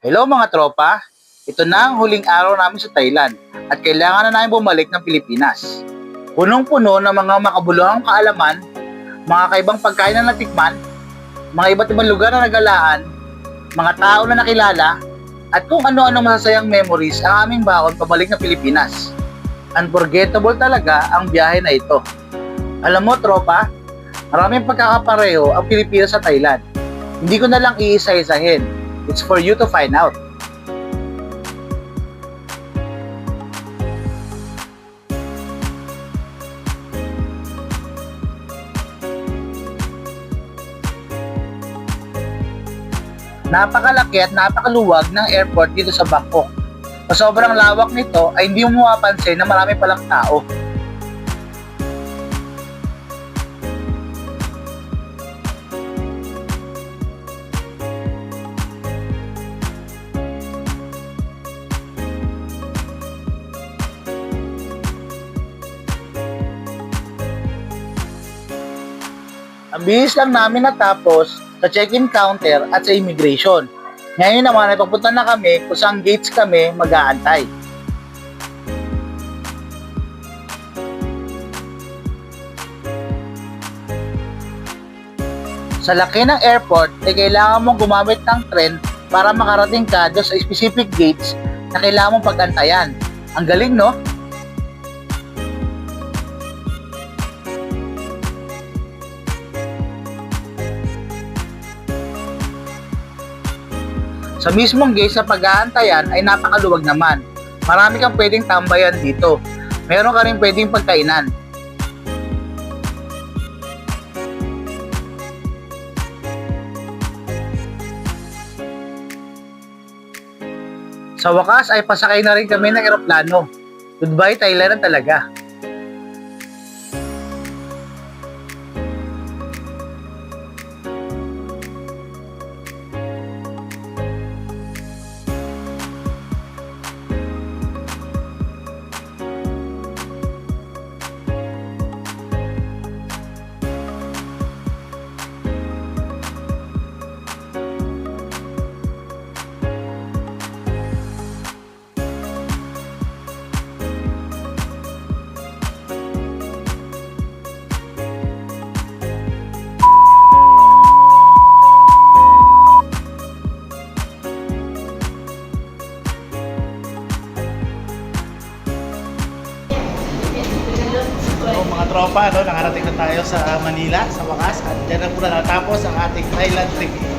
Hello mga tropa, ito na ang huling araw namin sa Thailand at kailangan na namin bumalik ng Pilipinas. Punong-puno ng mga makabuluhang kaalaman, mga kaibang pagkain na natikman, mga iba't ibang lugar na nagalaan, mga tao na nakilala, at kung ano-ano masasayang memories ang aming baon pabalik ng Pilipinas. Unforgettable talaga ang biyahe na ito. Alam mo tropa, maraming pagkakapareho ang Pilipinas sa Thailand. Hindi ko na lang iisa-isahin. It's for you to find out. Napakalaki at napakaluwag ng airport dito sa Bangkok. Sa sobrang lawak nito ay hindi mo mapapansin na marami palang tao. Ang bilis lang namin natapos sa check-in counter at sa immigration. Ngayon naman ay papunta na kami kung saan gates kami mag-aantay. Sa laki ng airport ay kailangan mong gumamit ng tren para makarating ka doon sa specific gates na kailangan mong pag-antayan. Ang galing, no? Sa mismong gate sa pag-aantayan ay napakaluwag naman. Marami kang pwedeng tambayan dito. Meron ka rin pwedeng pagkainan. Sa wakas ay pasakay na rin kami ng eroplano. Goodbye Thailand talaga. So mga tropa, nakarating na tayo sa Manila sa wakas at dyan na po na natapos ang ating Thailand trip.